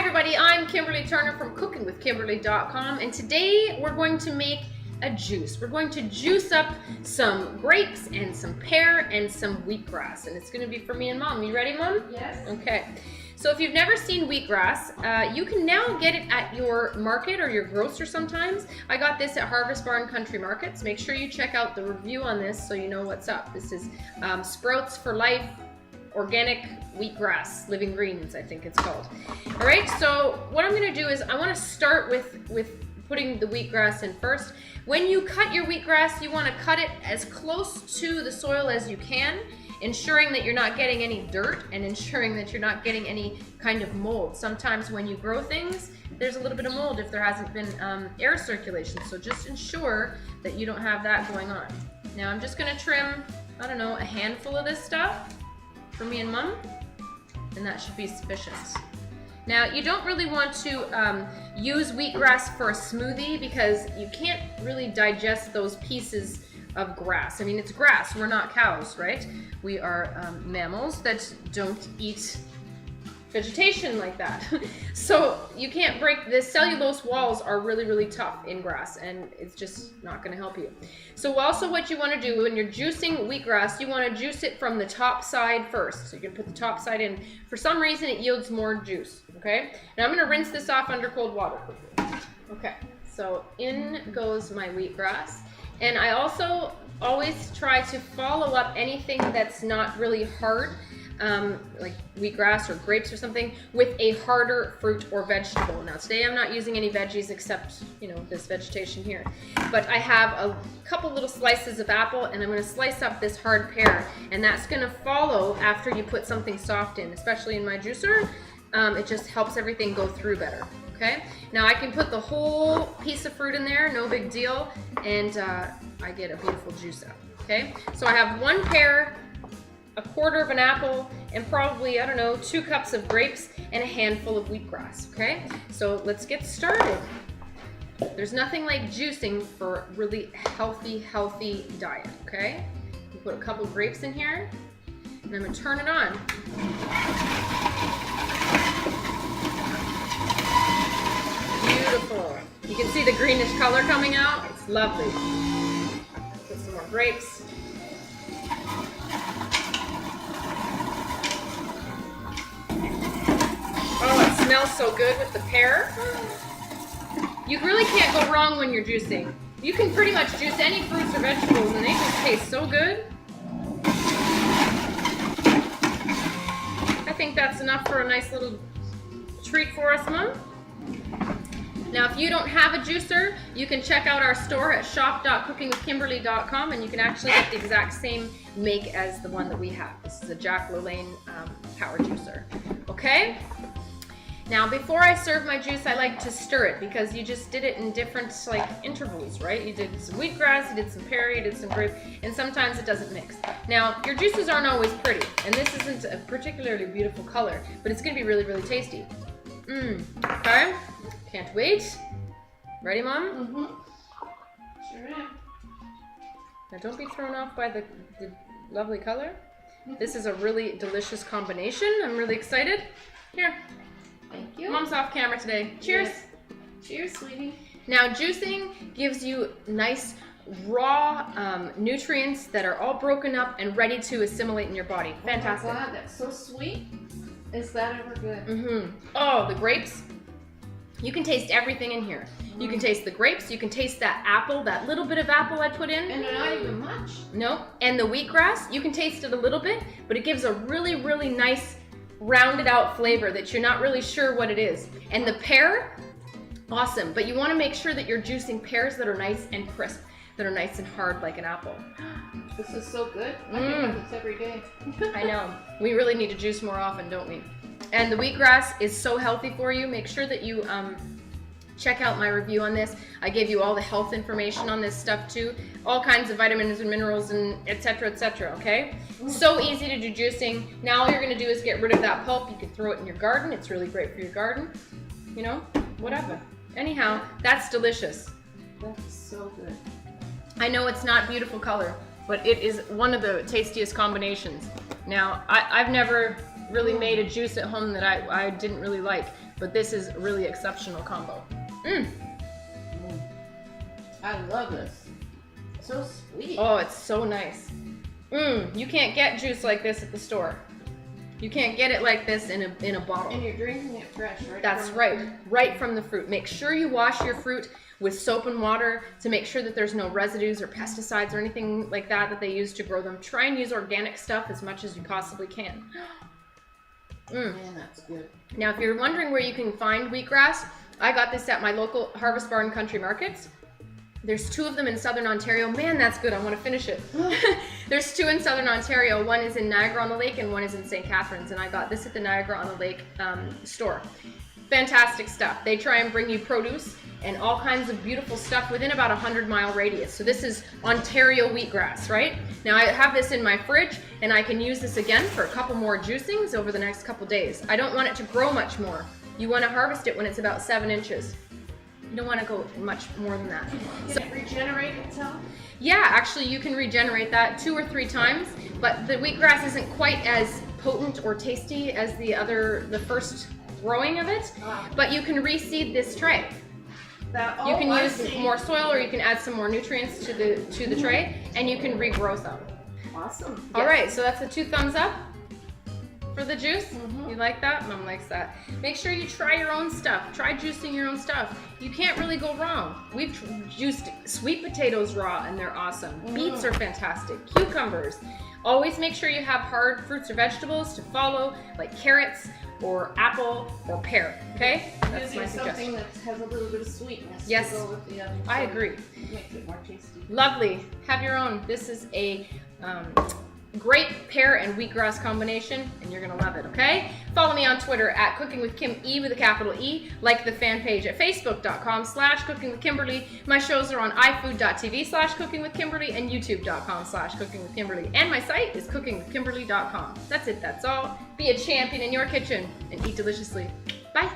everybody, I'm Kimberly Turner from cookingwithkimberly.com, and today we're going to make a juice. We're going to juice up some grapes and some pear and some wheatgrass, and it's going to be for me and Mom. You ready, Mom? Yes. Okay. So if you've never seen wheatgrass, you can now get it at your market or your grocer sometimes. I got this at Harvest Barn Country Markets. Make sure you check out the review on this so you know what's up. This is Sprouts for Life Organic Wheatgrass, Living Greens, I think it's called. All right, so what I'm gonna do is I wanna start with putting the wheatgrass in first. When you cut your wheatgrass, you wanna cut it as close to the soil as you can, ensuring that you're not getting any dirt and ensuring that you're not getting any kind of mold. Sometimes when you grow things, there's a little bit of mold if there hasn't been air circulation, so just ensure that you don't have that going on. Now I'm just gonna trim, I don't know, a handful of this stuff for me and Mom, and that should be sufficient. Now, you don't really want to use wheatgrass for a smoothie because you can't really digest those pieces of grass. I mean, it's grass, we're not cows, right? We are mammals that don't eat vegetation like that. So you can't break, the cellulose walls are really, really tough in grass, and it's just not gonna help you. So also what you wanna do when you're juicing wheatgrass, you wanna juice it from the top side first. So you're gonna put the top side in. For some reason, it yields more juice, okay? Now I'm gonna rinse this off under cold water quickly. Okay, so in goes my wheatgrass. And I also always try to follow up anything that's not really hard, like wheatgrass or grapes or something, with a harder fruit or vegetable. Now today I'm not using any veggies except, you know, this vegetation here. But I have a couple little slices of apple, and I'm going to slice up this hard pear, and that's going to follow after you put something soft in, especially in my juicer. It just helps everything go through better. Okay, now I can put the whole piece of fruit in there, no big deal, and I get a beautiful juice out. Okay, so I have one pear, a quarter of an apple, and probably, I don't know, 2 cups of grapes and a handful of wheatgrass. Okay, so let's get started. There's nothing like juicing for a really healthy diet. Okay, you put a couple of grapes in here, and I'm gonna turn it on. Beautiful. You can see the greenish color coming out. It's lovely. Put some more grapes. Oh, it smells so good with the pear. You really can't go wrong when you're juicing. You can pretty much juice any fruits or vegetables and they just taste so good. I think that's enough for a nice little treat for us, Mom. Now, if you don't have a juicer, you can check out our store at shop.cookingwithkimberly.com, and you can actually get the exact same make as the one that we have. This is a Jack LaLanne power juicer. Okay? Now, before I serve my juice, I like to stir it because you just did it in different intervals, right? You did some wheatgrass, you did some pear, you did some grape, and sometimes it doesn't mix. Now, your juices aren't always pretty, and this isn't a particularly beautiful color, but it's going to be really, really tasty. Okay? Can't wait. Ready, Mom? Mm-hmm. Sure am. Now don't be thrown off by the lovely color. This is a really delicious combination. I'm really excited. Here. Thank you. Mom's off camera today. Cheers. Yes. Cheers, sweetie. Now juicing gives you nice raw nutrients that are all broken up and ready to assimilate in your body. Fantastic. Oh my God, that's so sweet. Is that ever good? Mm-hmm. Oh, the grapes. You can taste everything in here. You can taste the grapes, you can taste that apple, that little bit of apple I put in. And not even much. No, and the wheatgrass, you can taste it a little bit, but it gives a really, really nice rounded out flavor that you're not really sure what it is. And the pear, awesome, but you want to make sure that you're juicing pears that are nice and crisp, that are nice and hard like an apple. This is so good. I can have this every day. I know. We really need to juice more often, don't we? And the wheatgrass is so healthy for you. Make sure that you check out my review on this. I gave you all the health information on this stuff too. All kinds of vitamins and minerals and etc., okay? So easy to do juicing. Now all you're gonna do is get rid of that pulp. You can throw it in your garden. It's really great for your garden. You know, whatever. Anyhow, that's delicious. That's so good. I know it's not beautiful color, but it is one of the tastiest combinations. Now, I've never really made a juice at home that I didn't really like, but this is a really exceptional combo. I love this. So sweet. Oh, it's so nice. You can't get juice like this at the store. You can't get it like this in a bottle. And you're drinking it fresh, right? That's right, right from the fruit. Make sure you wash your fruit with soap and water to make sure that there's no residues or pesticides or anything like that they use to grow them. Try and use organic stuff as much as you possibly can. Man, that's good. Now, if you're wondering where you can find wheatgrass, I got this at my local Harvest Barn Country Markets. There's 2 of them in Southern Ontario. Man, that's good. I want to finish it. There's 2 in Southern Ontario. One is in Niagara on the Lake and one is in St. Catharines. And I got this at the Niagara on the Lake store. Fantastic stuff. They try and bring you produce and all kinds of beautiful stuff within about a 100-mile radius. So this is Ontario wheatgrass, right? Now I have this in my fridge and I can use this again for a couple more juicings over the next couple days. I don't want it to grow much more. You want to harvest it when it's about 7 inches. You don't want to go much more than that. Can it regenerate itself? Yeah, actually you can regenerate that 2 or 3 times, but the wheatgrass isn't quite as potent or tasty as the first growing of it, but you can reseed this tray. You can use more soil or you can add some more nutrients to the tray and you can regrow some. Awesome. All right, so that's the 2 thumbs up for the juice. You like that? Mom likes that. Make sure you try your own stuff. Try juicing your own stuff. You can't really go wrong. We've juiced sweet potatoes raw and they're awesome. Beets are fantastic. Cucumbers. Always make sure you have hard fruits or vegetables to follow, like carrots or apple or pear. Okay? That's my Using something suggestion. that has a little bit of sweetness. Yes. To go with the other I food. agree. It makes it more tasty. Lovely. Have your own. This is a grape, pear, and wheatgrass combination, and you're gonna love it, okay? Follow me on Twitter at Cooking with Kim E with a capital E. Like the fan page at facebook.com/cookingwithkimberly. My shows are on ifood.tv/cookingwithkimberly and youtube.com/cookingwithkimberly. And my site is cookingwithkimberly.com. That's it, that's all. Be a champion in your kitchen and eat deliciously. Bye.